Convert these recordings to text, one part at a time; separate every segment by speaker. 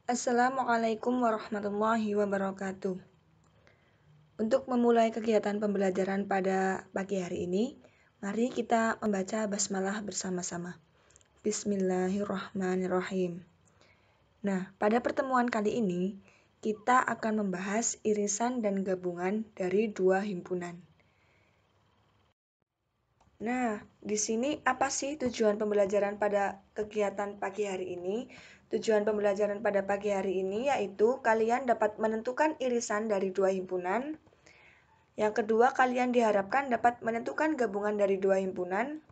Speaker 1: Assalamualaikum warahmatullahi wabarakatuh. Untuk memulai kegiatan pembelajaran pada pagi hari ini, mari kita membaca basmalah bersama-sama. Bismillahirrahmanirrahim. Nah, pada pertemuan kali ini, kita akan membahas irisan dan gabungan dari dua himpunan. Nah, di sini apa sih tujuan pembelajaran pada kegiatan pagi hari ini? Tujuan pembelajaran pada pagi hari ini yaitu kalian dapat menentukan irisan dari dua himpunan. Yang kedua, kalian diharapkan dapat menentukan gabungan dari dua himpunan.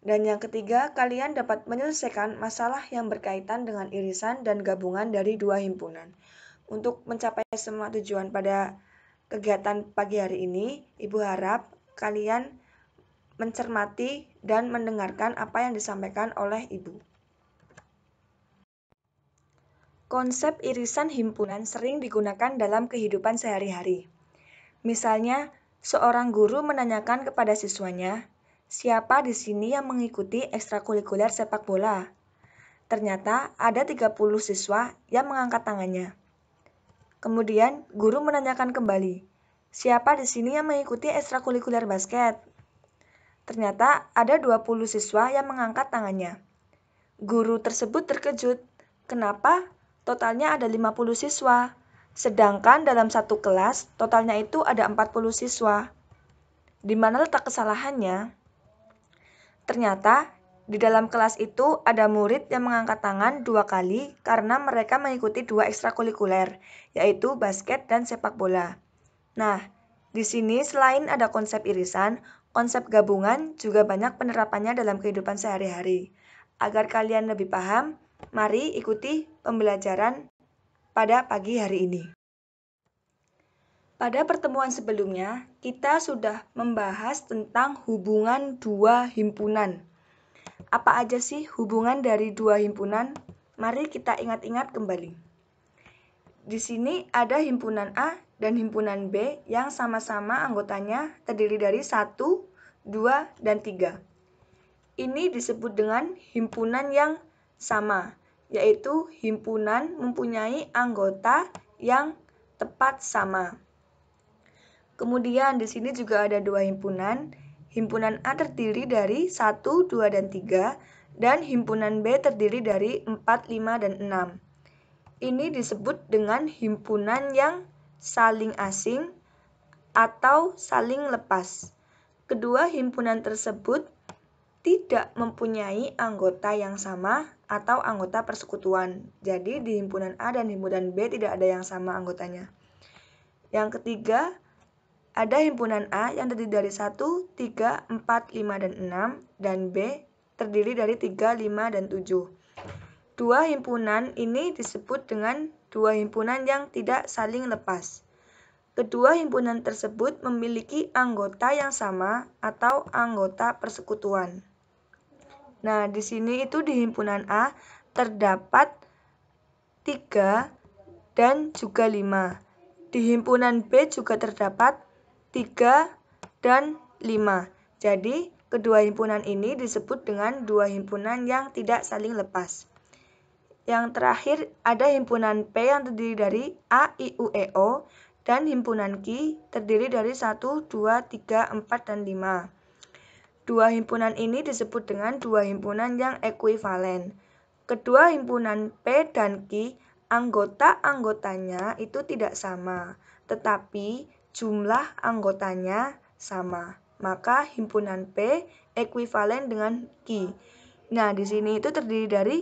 Speaker 1: Dan yang ketiga, kalian dapat menyelesaikan masalah yang berkaitan dengan irisan dan gabungan dari dua himpunan. Untuk mencapai semua tujuan pada kegiatan pagi hari ini, Ibu harap kalian mencermati dan mendengarkan apa yang disampaikan oleh Ibu. Konsep irisan himpunan sering digunakan dalam kehidupan sehari-hari. Misalnya, seorang guru menanyakan kepada siswanya, "Siapa di sini yang mengikuti ekstrakurikuler sepak bola?" Ternyata ada 30 siswa yang mengangkat tangannya. Kemudian, guru menanyakan kembali, "Siapa di sini yang mengikuti ekstrakurikuler basket?" Ternyata ada 20 siswa yang mengangkat tangannya. Guru tersebut terkejut. Kenapa totalnya ada 50 siswa? Sedangkan dalam satu kelas totalnya itu ada 40 siswa. Di mana letak kesalahannya? Ternyata di dalam kelas itu ada murid yang mengangkat tangan 2 kali karena mereka mengikuti 2 ekstrakurikuler, yaitu basket dan sepak bola. Nah, di sini selain ada konsep irisan, konsep gabungan juga banyak penerapannya dalam kehidupan sehari-hari. Agar kalian lebih paham, mari ikuti pembelajaran pada pagi hari ini. Pada pertemuan sebelumnya, kita sudah membahas tentang hubungan dua himpunan. Apa aja sih hubungan dari dua himpunan? Mari kita ingat-ingat kembali. Di sini ada himpunan A dan himpunan B yang sama-sama anggotanya terdiri dari 1, 2, dan 3. Ini disebut dengan himpunan yang sama, yaitu himpunan mempunyai anggota yang tepat sama. Kemudian di sini juga ada dua himpunan. Himpunan A terdiri dari 1, 2, dan 3, dan himpunan B terdiri dari 4, 5, dan 6. Ini disebut dengan himpunan yang saling asing atau saling lepas. Kedua himpunan tersebut tidak mempunyai anggota yang sama atau anggota persekutuan. Jadi di himpunan A dan himpunan B tidak ada yang sama anggotanya. Yang ketiga, ada himpunan A yang terdiri dari 1, 3, 4, 5, dan 6, dan B terdiri dari 3, 5, dan 7. Dua himpunan ini disebut dengan dua himpunan yang tidak saling lepas. Kedua himpunan tersebut memiliki anggota yang sama atau anggota persekutuan. Nah, di sini itu di himpunan A terdapat 3 dan juga 5. Di himpunan B juga terdapat 3 dan 5. Jadi, kedua himpunan ini disebut dengan dua himpunan yang tidak saling lepas. Yang terakhir ada himpunan P yang terdiri dari A, I, U, E, O, dan himpunan Q terdiri dari 1, 2, 3, 4, dan 5. Dua himpunan ini disebut dengan dua himpunan yang ekuivalen. Kedua himpunan P dan Q, anggota-anggotanya itu tidak sama, tetapi jumlah anggotanya sama. Maka himpunan P ekuivalen dengan Q. Nah, di sini itu terdiri dari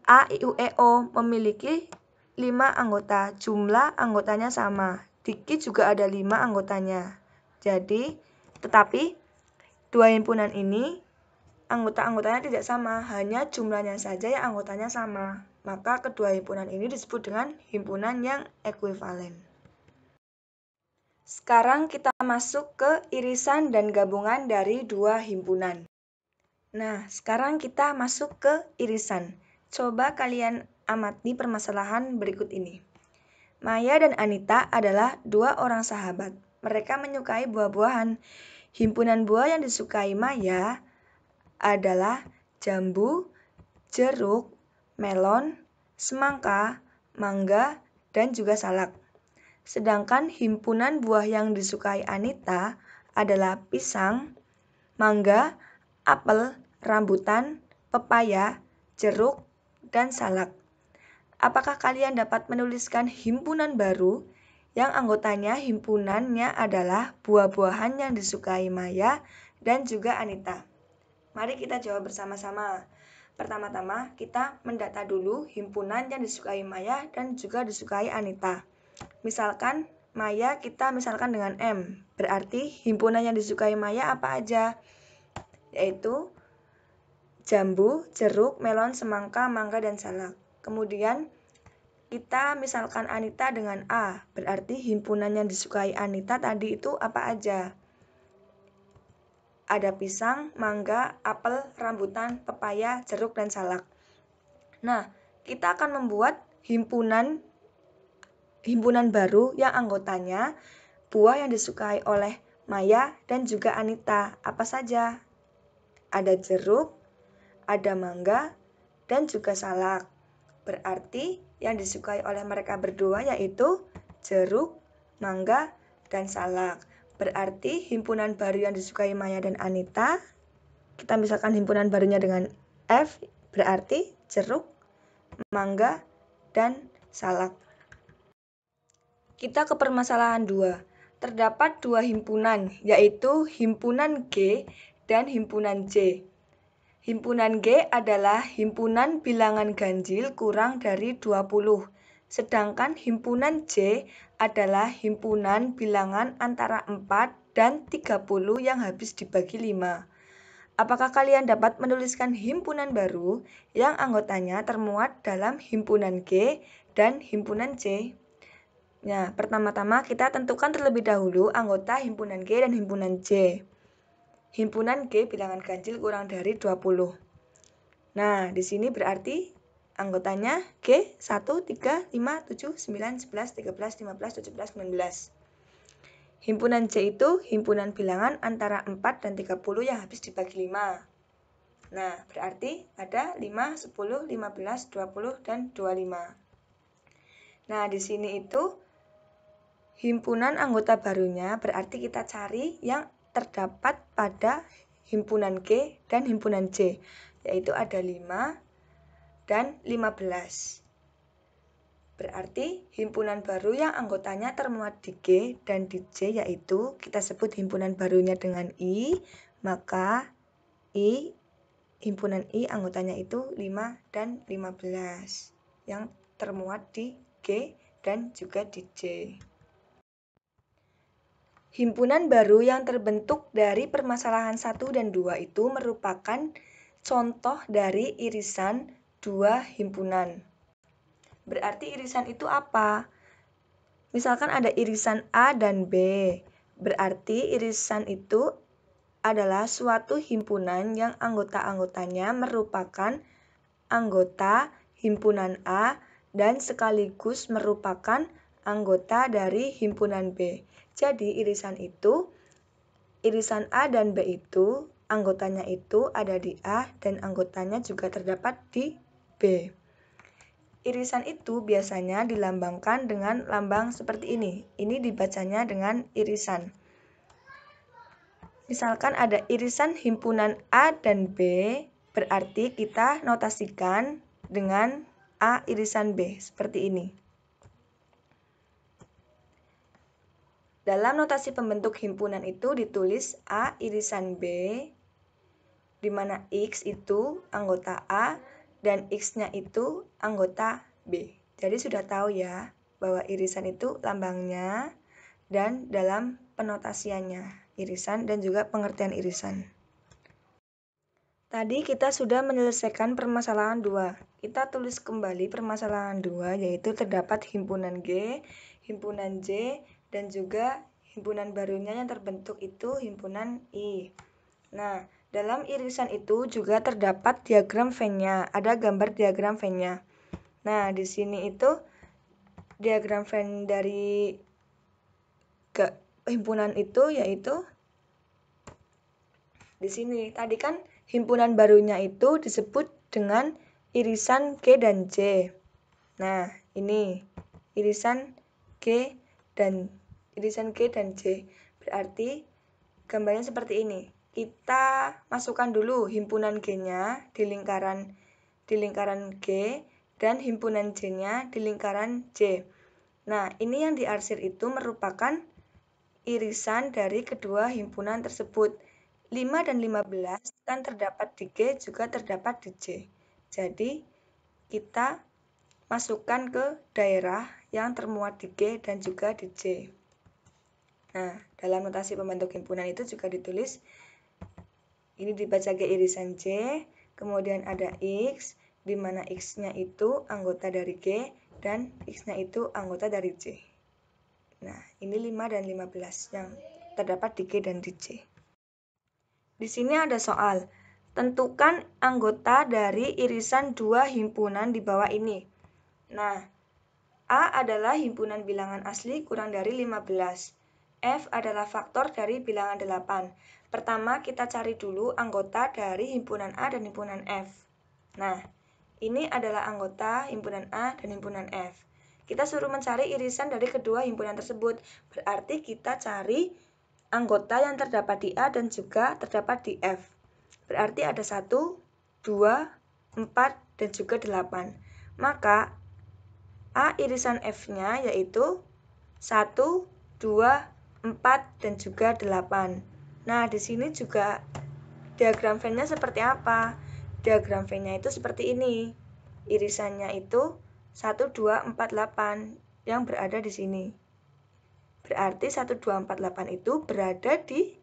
Speaker 1: A, I, U, E, O memiliki 5 anggota, jumlah anggotanya sama. Di Q juga ada 5 anggotanya. Jadi, tetapi dua himpunan ini anggota-anggotanya tidak sama, hanya jumlahnya saja yang anggotanya sama. Maka kedua himpunan ini disebut dengan himpunan yang ekuivalen. Sekarang kita masuk ke irisan dan gabungan dari dua himpunan. Nah, sekarang kita masuk ke irisan. Coba kalian amati permasalahan berikut ini. Maya dan Anita adalah dua orang sahabat. Mereka menyukai buah-buahan. Himpunan buah yang disukai Maya adalah jambu, jeruk, melon, semangka, mangga, dan juga salak. Sedangkan himpunan buah yang disukai Anita adalah pisang, mangga, apel, rambutan, pepaya, jeruk, dan salak. Apakah kalian dapat menuliskan himpunan baru yang anggotanya himpunannya adalah buah-buahan yang disukai Maya dan juga Anita? Mari kita jawab bersama-sama. Pertama-tama kita mendata dulu himpunan yang disukai Maya dan juga disukai Anita. Misalkan Maya kita misalkan dengan M. Berarti himpunan yang disukai Maya apa aja? Yaitu jambu, jeruk, melon, semangka, mangga, dan salak. Kemudian kita misalkan Anita dengan A, berarti himpunan yang disukai Anita tadi itu apa aja? Ada pisang, mangga, apel, rambutan, pepaya, jeruk, dan salak. Nah, kita akan membuat himpunan baru yang anggotanya buah yang disukai oleh Maya dan juga Anita. Apa saja? Ada jeruk, ada mangga, dan juga salak. Berarti yang disukai oleh mereka berdua yaitu jeruk, mangga, dan salak. Berarti himpunan baru yang disukai Maya dan Anita, kita misalkan himpunan barunya dengan F, berarti jeruk, mangga, dan salak. Kita ke permasalahan 2. Terdapat dua himpunan, yaitu himpunan G dan himpunan J. Himpunan G adalah himpunan bilangan ganjil kurang dari 20, sedangkan himpunan J adalah himpunan bilangan antara 4 dan 30 yang habis dibagi 5. Apakah kalian dapat menuliskan himpunan baru yang anggotanya termuat dalam himpunan G dan himpunan J? Nah, pertama-tama kita tentukan terlebih dahulu anggota himpunan G dan himpunan J. Himpunan G bilangan ganjil kurang dari 20. Nah, di sini berarti anggotanya G 1, 3, 5, 7, 9, 11, 13, 15, 17, 19. Himpunan J itu himpunan bilangan antara 4 dan 30 yang habis dibagi 5. Nah, berarti ada 5, 10, 15, 20, dan 25. Nah, di sini itu himpunan anggota barunya berarti kita cari yang terdapat pada himpunan G dan himpunan J, yaitu ada 5 dan 15. Berarti himpunan baru yang anggotanya termuat di G dan di J yaitu kita sebut himpunan barunya dengan I, maka himpunan I anggotanya itu 5 dan 15 yang termuat di G dan juga di J. Himpunan baru yang terbentuk dari permasalahan 1 dan 2 itu merupakan contoh dari irisan dua himpunan. Berarti irisan itu apa? Misalkan ada irisan A dan B. Berarti irisan itu adalah suatu himpunan yang anggota-anggotanya merupakan anggota himpunan A dan sekaligus merupakan anggota dari himpunan B. Jadi irisan A dan B itu anggotanya itu ada di A dan anggotanya juga terdapat di B. Irisan itu biasanya dilambangkan dengan lambang seperti ini. Ini dibacanya dengan irisan. Misalkan ada irisan himpunan A dan B, berarti kita notasikan dengan A irisan B, seperti ini. Dalam notasi pembentuk himpunan itu ditulis A irisan B, di mana X itu anggota A dan X-nya itu anggota B. Jadi sudah tahu ya bahwa irisan itu lambangnya dan dalam penotasiannya irisan dan juga pengertian irisan. Tadi kita sudah menyelesaikan permasalahan 2. Kita tulis kembali permasalahan 2 yaitu terdapat himpunan G, himpunan J, dan juga himpunan barunya yang terbentuk itu himpunan I. Nah, dalam irisan itu juga terdapat diagram Venn-nya, ada gambar diagram Venn-nya. Nah, di sini itu diagram Venn dari himpunan itu yaitu di sini. Tadi kan himpunan barunya itu disebut dengan irisan G dan J. Nah, ini irisan G dan J. Berarti gambarnya seperti ini. Kita masukkan dulu himpunan G-nya di lingkaran G dan himpunan J-nya di lingkaran J. Nah, ini yang diarsir itu merupakan irisan dari kedua himpunan tersebut. 5 dan 15 kan terdapat di G juga terdapat di J. Jadi, kita masukkan ke daerah yang termuat di G dan juga di J. Nah, dalam notasi pembentuk himpunan itu juga ditulis, ini dibaca G irisan J, kemudian ada X, di mana X-nya itu anggota dari G, dan X-nya itu anggota dari J. Nah, ini 5 dan 15 yang terdapat di G dan di J. Di sini ada soal, tentukan anggota dari irisan dua himpunan di bawah ini. Nah, A adalah himpunan bilangan asli kurang dari 15. F adalah faktor dari bilangan 8. Pertama, kita cari dulu anggota dari himpunan A dan himpunan F. Nah, ini adalah anggota himpunan A dan himpunan F. Kita suruh mencari irisan dari kedua himpunan tersebut. Berarti kita cari anggota yang terdapat di A dan juga terdapat di F. Berarti ada 1, 2, 4, dan juga 8. Maka A irisan F-nya yaitu 1, 2, 4, dan juga 8. Nah, di sini juga diagram Venn-nya seperti apa? Diagram Venn-nya itu seperti ini. Irisannya itu 1, 2, 4, 8 yang berada di sini. Berarti 1, 2, 4, 8 itu berada di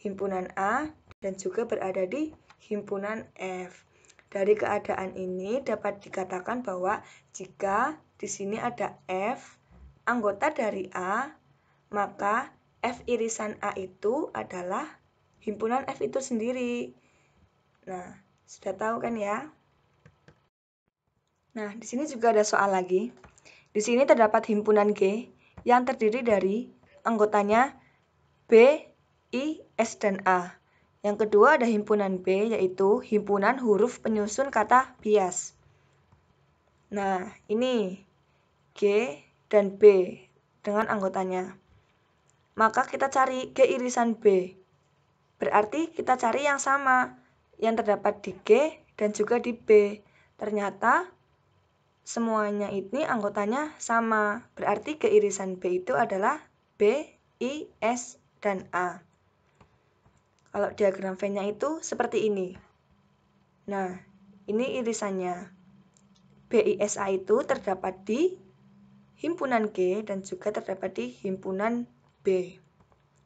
Speaker 1: himpunan A dan juga berada di himpunan F. Dari keadaan ini dapat dikatakan bahwa jika di sini ada F, anggota dari A, maka F irisan A itu adalah himpunan F itu sendiri. Nah, sudah tahu kan ya? Nah, di sini juga ada soal lagi. Di sini terdapat himpunan G yang terdiri dari anggotanya B, I, S, dan A. Yang kedua ada himpunan B, yaitu himpunan huruf penyusun kata bias. Nah, ini G dan B dengan anggotanya. Maka kita cari G irisan B. Berarti kita cari yang sama, yang terdapat di G dan juga di B. Ternyata semuanya ini anggotanya sama. Berarti G irisan B itu adalah B, I, S, dan A. Kalau diagram Venn-nya itu seperti ini. Nah, ini irisannya. BISA itu terdapat di himpunan G dan juga terdapat di himpunan B.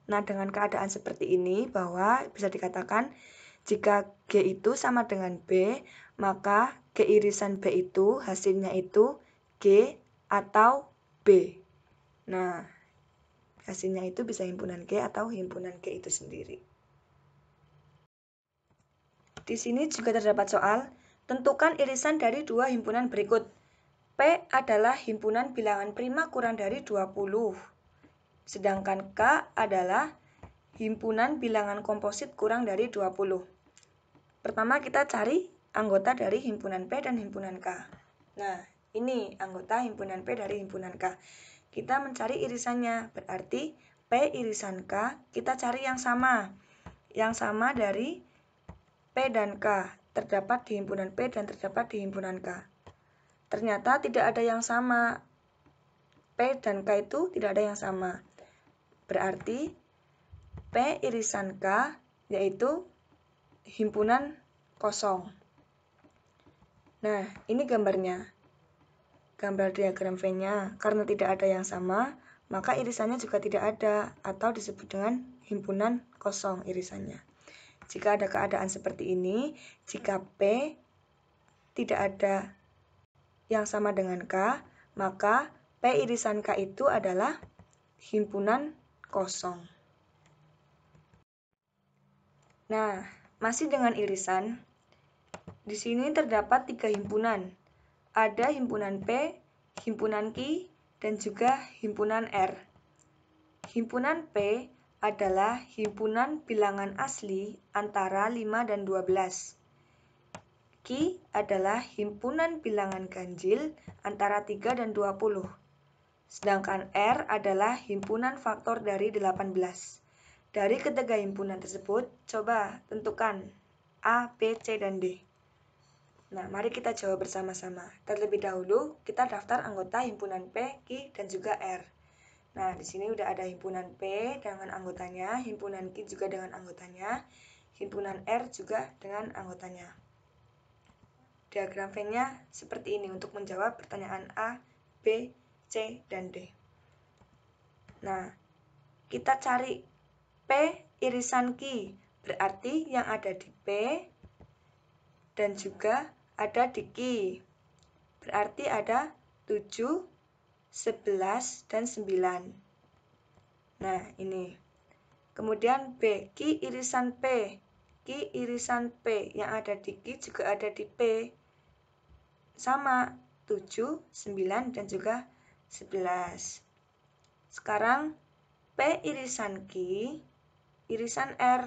Speaker 1: Nah, dengan keadaan seperti ini bahwa bisa dikatakan jika G itu sama dengan B, maka G irisan B itu hasilnya itu G atau B. Nah, hasilnya itu bisa himpunan G atau himpunan G itu sendiri. Di sini juga terdapat soal, tentukan irisan dari dua himpunan berikut. P adalah himpunan bilangan prima kurang dari 20. Sedangkan K adalah himpunan bilangan komposit kurang dari 20. Pertama kita cari anggota dari himpunan P dan himpunan K. Nah, ini anggota himpunan P dari himpunan K. Kita mencari irisannya, berarti P irisan K, kita cari yang sama. Yang sama dari P dan K, terdapat di himpunan P dan terdapat di himpunan K. Ternyata tidak ada yang sama. P dan K itu tidak ada yang sama. Berarti P irisan K yaitu himpunan kosong. Nah, ini gambarnya. Gambar diagram Venn-nya. Karena tidak ada yang sama, maka irisannya juga tidak ada atau disebut dengan himpunan kosong irisannya. Jika ada keadaan seperti ini, jika P tidak ada yang sama dengan K, maka P irisan K itu adalah himpunan kosong. Nah, masih dengan irisan, di sini terdapat 3 himpunan. Ada himpunan P, himpunan Q, dan juga himpunan R. Himpunan P adalah himpunan bilangan asli antara 5 dan 12. Q Q adalah himpunan bilangan ganjil antara 3 dan 20. Sedangkan R adalah himpunan faktor dari 18. Dari ketiga himpunan tersebut, coba tentukan A, B, C, dan D. Nah, mari kita jawab bersama-sama. Terlebih dahulu, kita daftar anggota himpunan P, Q, dan juga R. Nah, di sini udah ada himpunan P dengan anggotanya, himpunan Q juga dengan anggotanya, himpunan R juga dengan anggotanya. Diagram Venn-nya seperti ini untuk menjawab pertanyaan A, B, C, dan D. Nah, kita cari P irisan Q, berarti yang ada di P dan juga ada di Q. Berarti ada 7, 11, dan 9. Nah, ini. Kemudian B, Q irisan P. Q irisan P yang ada di Q juga ada di P. Sama, 7, 9, dan juga 11. Sekarang P irisan Q, irisan R.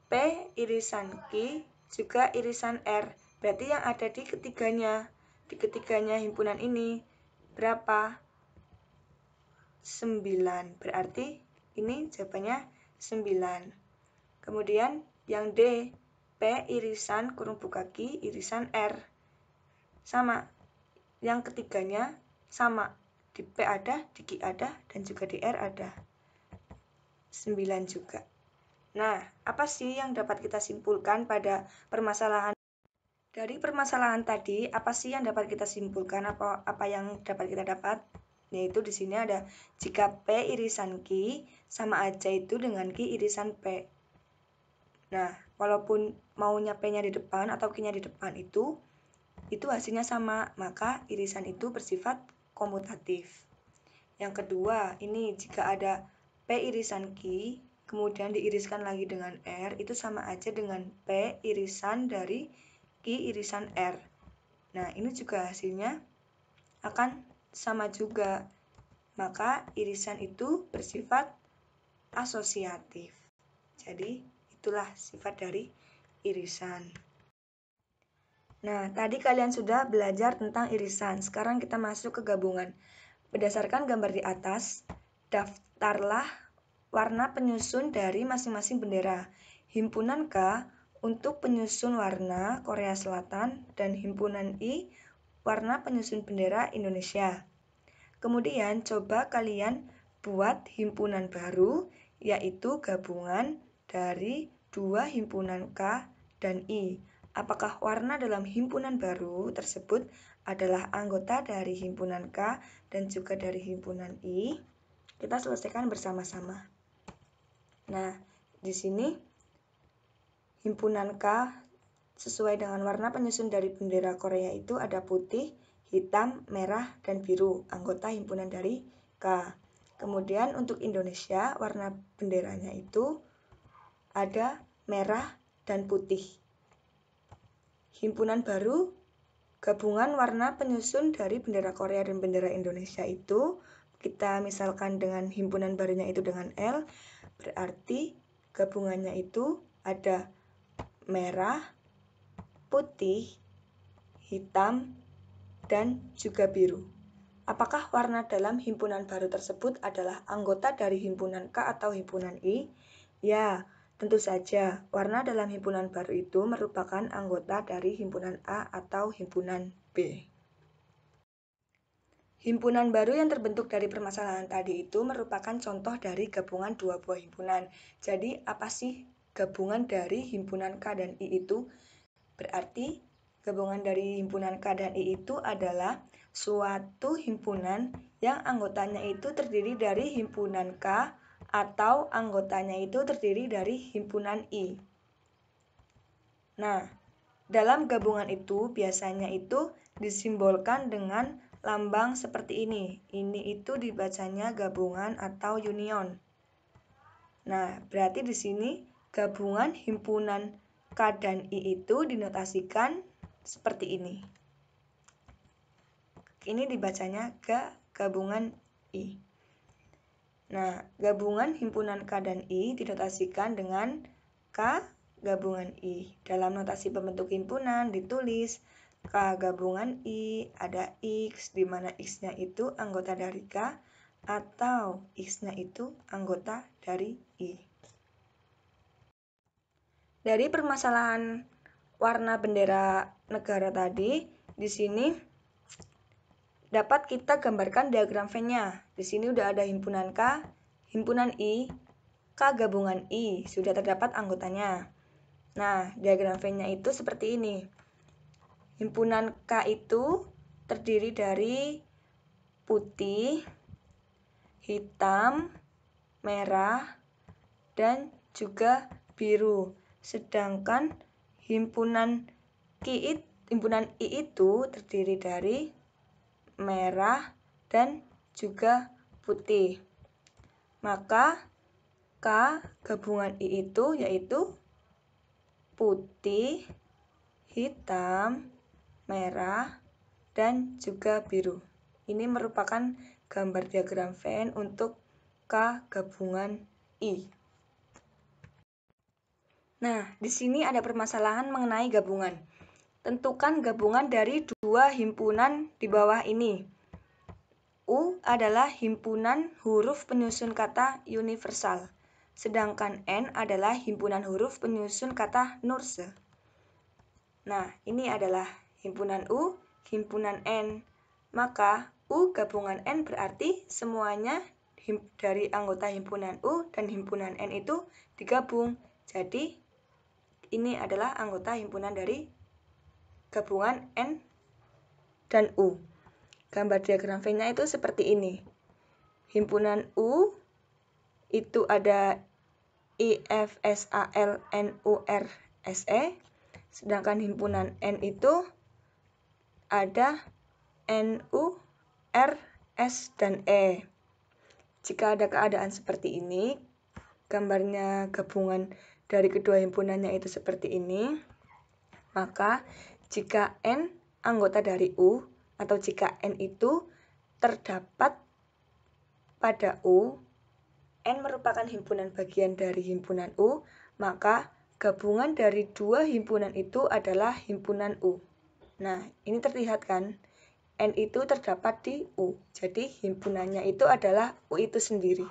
Speaker 1: P irisan Q juga irisan R. Berarti yang ada di ketiganya himpunan ini berapa? 9. Berarti ini jawabannya 9. Kemudian yang D, P irisan kurung buka Q irisan R. Sama. Yang ketiganya sama. Di P ada, di Q ada, dan juga di R ada. 9 juga. Nah, apa sih yang dapat kita simpulkan pada permasalahan? Dari permasalahan tadi, apa sih yang dapat kita simpulkan? Apa yang dapat kita dapat? Yaitu di sini ada jika P irisan Q sama aja itu dengan Q irisan P. Nah, walaupun maunya P-nya di depan atau Q-nya di depan itu hasilnya sama, maka irisan itu bersifat komutatif. Yang kedua, ini jika ada P irisan Q, kemudian diiriskan lagi dengan R, itu sama aja dengan P irisan dari Q irisan R. Nah, ini juga hasilnya akan sama juga. Maka irisan itu bersifat asosiatif. Jadi, itulah sifat dari irisan. Nah, tadi kalian sudah belajar tentang irisan. Sekarang kita masuk ke gabungan. Berdasarkan gambar di atas, daftarlah warna penyusun dari masing-masing bendera. Himpunan K untuk penyusun warna Korea Selatan dan himpunan I warna penyusun bendera Indonesia. Kemudian coba kalian buat himpunan baru, yaitu gabungan dari dua himpunan K dan I. Apakah warna dalam himpunan baru tersebut adalah anggota dari himpunan K dan juga dari himpunan I? Kita selesaikan bersama-sama. Nah, di sini himpunan K sesuai dengan warna penyusun dari bendera Korea itu ada putih, hitam, merah, dan biru, anggota himpunan dari K. Kemudian untuk Indonesia, warna benderanya itu ada merah dan putih. Himpunan baru, gabungan warna penyusun dari bendera Korea dan bendera Indonesia itu, kita misalkan dengan himpunan barunya itu dengan L, berarti gabungannya itu ada merah, putih, hitam, dan juga biru. Apakah warna dalam himpunan baru tersebut adalah anggota dari himpunan K atau himpunan I? Ya, tentu saja, warna dalam himpunan baru itu merupakan anggota dari himpunan A atau himpunan B. Himpunan baru yang terbentuk dari permasalahan tadi itu merupakan contoh dari gabungan dua buah himpunan. Jadi, apa sih gabungan dari himpunan K dan I itu? Berarti, gabungan dari himpunan K dan I itu adalah suatu himpunan yang anggotanya itu terdiri dari himpunan K atau anggotanya itu terdiri dari himpunan I. Nah, dalam gabungan itu biasanya itu disimbolkan dengan lambang seperti ini. Ini itu dibacanya gabungan atau union. Nah, berarti di sini gabungan himpunan K dan I itu dinotasikan seperti ini. Ini dibacanya gabungan I. Nah, gabungan himpunan K dan I dinotasikan dengan K gabungan I. Dalam notasi pembentuk himpunan ditulis K gabungan I, ada X, di mana X-nya itu anggota dari K, atau X-nya itu anggota dari I. Dari permasalahan warna bendera negara tadi, di sini dapat kita gambarkan diagram Venn-nya. Di sini udah ada himpunan K, himpunan I, K gabungan I, sudah terdapat anggotanya. Nah, diagram Venn-nya itu seperti ini. Himpunan K itu terdiri dari putih, hitam, merah, dan juga biru. Sedangkan himpunan I itu terdiri dari merah dan juga putih. Maka K gabungan I itu yaitu putih, hitam, merah, dan juga biru. Ini merupakan gambar diagram Venn untuk K gabungan I. Nah, di sini ada permasalahan mengenai gabungan. Tentukan gabungan dari dua himpunan di bawah ini. U adalah himpunan huruf penyusun kata universal, sedangkan N adalah himpunan huruf penyusun kata Norse. Nah, ini adalah himpunan U, himpunan N. Maka U gabungan N berarti semuanya dari anggota himpunan U dan himpunan N itu digabung. Jadi, ini adalah anggota himpunan dari gabungan N dan U. Gambar diagram Venn-nya itu seperti ini. Himpunan U itu ada I, F, S, A, L, N, U, R, S, E. Sedangkan himpunan N itu ada N, U, R, S, dan E. Jika ada keadaan seperti ini, gambarnya gabungan dari kedua himpunannya itu seperti ini, maka jika N anggota dari U, atau jika N itu terdapat pada U, N merupakan himpunan bagian dari himpunan U, maka gabungan dari dua himpunan itu adalah himpunan U. Nah, ini terlihat kan? N itu terdapat di U, jadi himpunannya itu adalah U itu sendiri.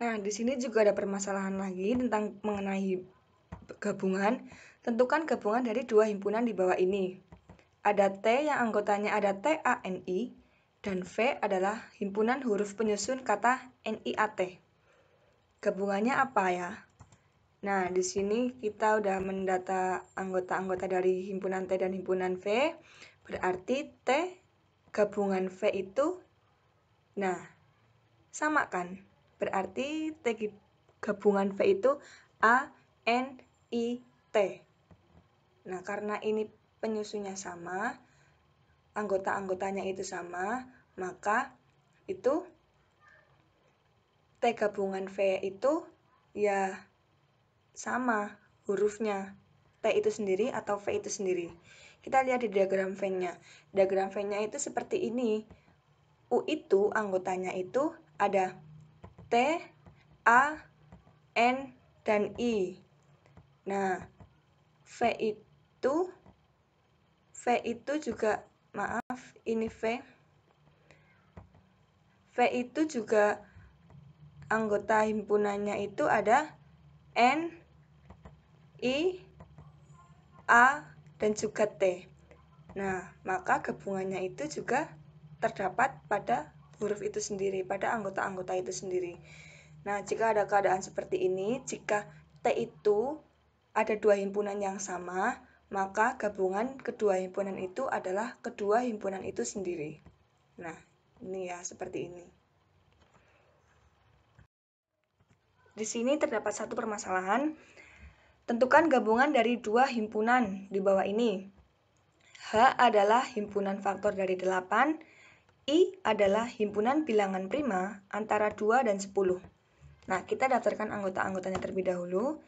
Speaker 1: Nah, di sini juga ada permasalahan lagi tentang mengenai gabungan. Tentukan gabungan dari dua himpunan di bawah ini. Ada T yang anggotanya ada TANI, dan V adalah himpunan huruf penyusun kata NIAT. Gabungannya apa ya? Nah, di sini kita udah mendata anggota-anggota dari himpunan T dan himpunan V. Berarti T gabungan V itu, nah, sama kan? Berarti T gabungan V itu ANIT. Nah, karena ini penyusunnya sama, anggota-anggotanya itu sama, maka itu T gabungan V itu ya sama hurufnya, T itu sendiri atau V itu sendiri. Kita lihat di diagram Venn-nya. Diagram Venn-nya itu seperti ini. U itu anggotanya itu ada T, A, N, dan I. Nah, V itu juga, maaf, ini V. V itu juga anggota himpunannya itu ada N, I, A, dan juga T. Nah, maka gabungannya itu juga terdapat pada huruf itu sendiri, pada anggota-anggota itu sendiri. Nah, jika ada keadaan seperti ini, jika T itu ada dua himpunan yang sama, maka gabungan kedua himpunan itu adalah kedua himpunan itu sendiri. Nah, ini ya, seperti ini. Di sini terdapat satu permasalahan. Tentukan gabungan dari dua himpunan di bawah ini. H adalah himpunan faktor dari 8, I adalah himpunan bilangan prima antara 2 dan 10. Nah, kita daftarkan anggota-anggotanya terlebih dahulu.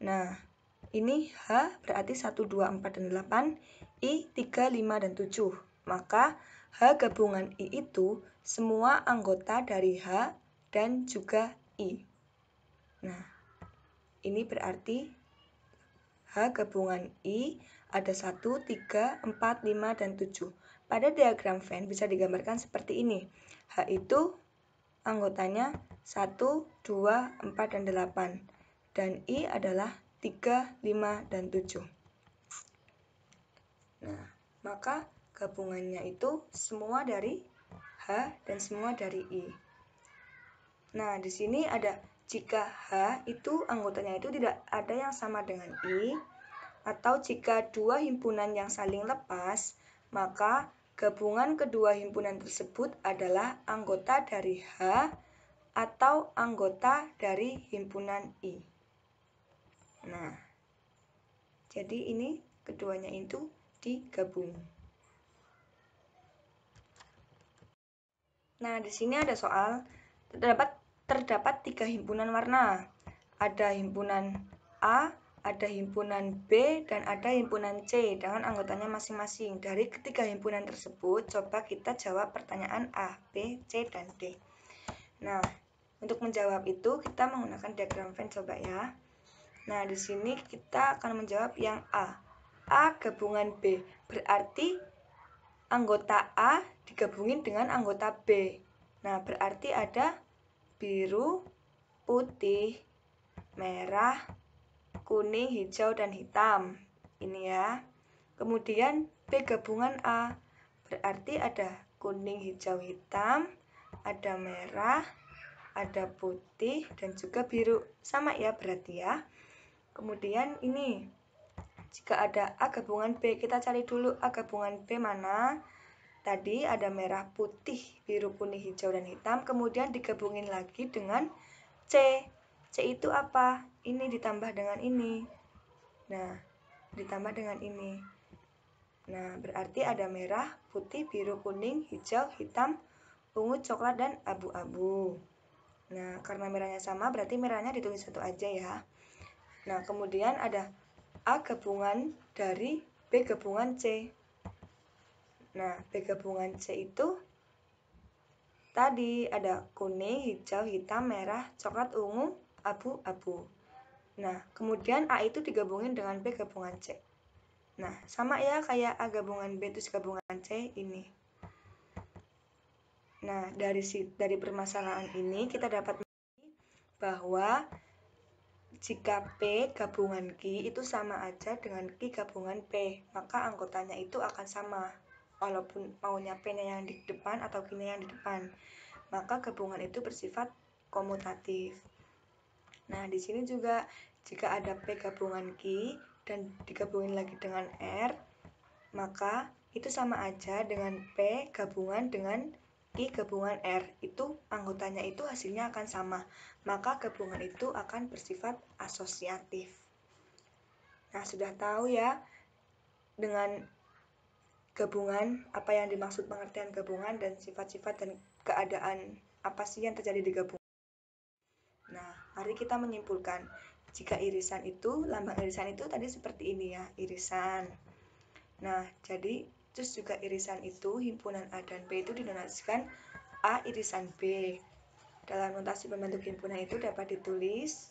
Speaker 1: Nah, ini H berarti 1, 2, 4, dan 8, I 3, 5, dan 7. Maka H gabungan I itu semua anggota dari H dan juga I. Nah, Ini berarti H gabungan I ada 1, 3, 4, 5, dan 7. Pada diagram Venn bisa digambarkan seperti ini. H itu anggotanya 1, 2, 4, dan 8. Dan I adalah 3, 5, dan 7. Nah, maka gabungannya itu semua dari H dan semua dari I. Nah, di sini ada jika H itu anggotanya itu tidak ada yang sama dengan I, atau jika dua himpunan yang saling lepas, maka gabungan kedua himpunan tersebut adalah anggota dari H atau anggota dari himpunan I. Nah, jadi ini keduanya itu digabung. Nah, di sini ada soal terdapat 3 himpunan warna. Ada himpunan A, ada himpunan B, dan ada himpunan C dengan anggotanya masing-masing. Dari ketiga himpunan tersebut, coba kita jawab pertanyaan A, B, C, dan D. Nah, untuk menjawab itu kita menggunakan diagram Venn coba ya. Nah, di sini kita akan menjawab yang A. A gabungan B, berarti anggota A digabungin dengan anggota B. Nah, berarti ada biru, putih, merah, kuning, hijau, dan hitam. Ini ya. Kemudian B gabungan A, berarti ada kuning, hijau, hitam, ada merah, ada putih, dan juga biru. Sama ya berarti ya. Kemudian ini, jika ada A gabungan B, kita cari dulu A gabungan B mana. Tadi ada merah, putih, biru, kuning, hijau, dan hitam. Kemudian digabungin lagi dengan C. C itu apa? Ini ditambah dengan ini. Nah, ditambah dengan ini. Nah, berarti ada merah, putih, biru, kuning, hijau, hitam, ungu, coklat, dan abu-abu. Nah, karena merahnya sama, berarti merahnya ditulis satu aja ya. Nah, kemudian ada A gabungan dari B gabungan C. Nah, B gabungan C itu tadi ada kuning, hijau, hitam, merah, coklat, ungu, abu-abu. Nah, kemudian A itu digabungin dengan B gabungan C. Nah, sama ya kayak A gabungan B terus gabungan C ini. Nah, dari permasalahan ini kita dapat bahwa jika P gabungan Q itu sama aja dengan Q gabungan P, maka anggotanya itu akan sama. Walaupun maunya P-nya yang di depan atau Q-nya yang di depan, maka gabungan itu bersifat komutatif. Nah, di sini juga jika ada P gabungan Q dan digabungin lagi dengan R, maka itu sama aja dengan P gabungan dengan Q gabungan R. Itu anggotanya itu hasilnya akan sama. Maka gabungan itu akan bersifat asosiatif. Nah, sudah tahu ya dengan gabungan, apa yang dimaksud pengertian gabungan dan sifat-sifat dan keadaan apa sih yang terjadi di gabungan. Nah, mari kita menyimpulkan. Jika irisan itu, lambang irisan itu tadi seperti ini ya, irisan. Nah, jadi terus juga irisan itu, himpunan A dan B itu dinotasikan A irisan B. Dalam notasi pembentuk himpunan itu dapat ditulis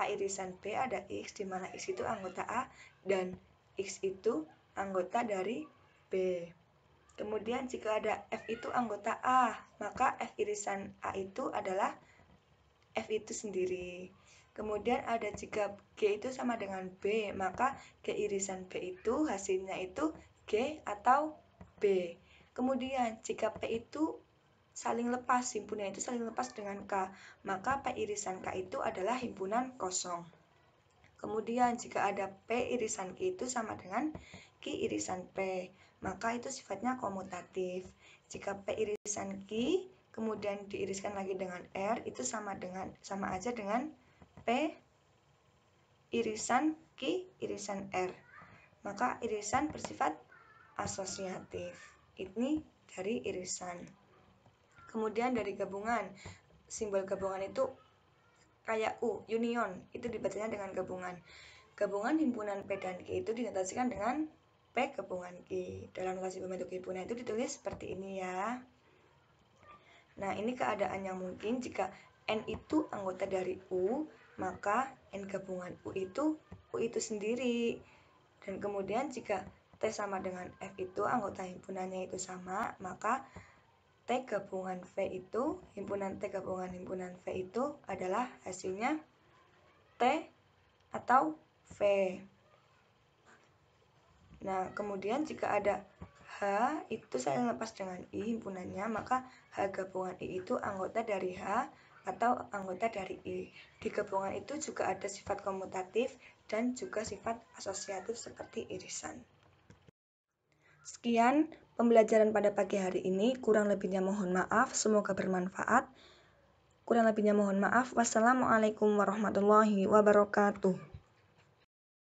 Speaker 1: A irisan B ada X, di mana X itu anggota A dan X itu anggota dari B. Kemudian jika ada F itu anggota A, maka F irisan A itu adalah F itu sendiri. Kemudian ada jika G itu sama dengan B, maka G irisan B itu hasilnya itu G atau B. Kemudian jika P itu saling lepas, himpunan itu saling lepas dengan K, maka P irisan K itu adalah himpunan kosong. Kemudian jika ada P irisan Q itu sama dengan Q irisan P, maka itu sifatnya komutatif. Jika P irisan Q kemudian diiriskan lagi dengan R, itu sama aja dengan P irisan Q irisan R. Maka irisan bersifat asosiatif. Ini dari irisan. Kemudian dari gabungan, simbol gabungan itu kayak U, union, itu dibacanya dengan gabungan. Gabungan himpunan P dan Q itu dinotasikan dengan P gabungan Q. Dalam notasi pembentuk himpunan itu ditulis seperti ini ya. Nah, ini keadaan yang mungkin jika N itu anggota dari U maka N gabungan U itu sendiri. Dan kemudian jika T sama dengan F itu anggota himpunannya itu sama, maka T gabungan V itu, himpunan T gabungan himpunan V itu adalah hasilnya T atau V. Nah, kemudian jika ada H itu saya lepas dengan I himpunannya, maka H gabungan I itu anggota dari H atau anggota dari I. Di gabungan itu juga ada sifat komutatif dan juga sifat asosiatif seperti irisan. Sekian pembelajaran pada pagi hari ini, kurang lebihnya mohon maaf, semoga bermanfaat. Kurang lebihnya mohon maaf. Wassalamualaikum warahmatullahi wabarakatuh.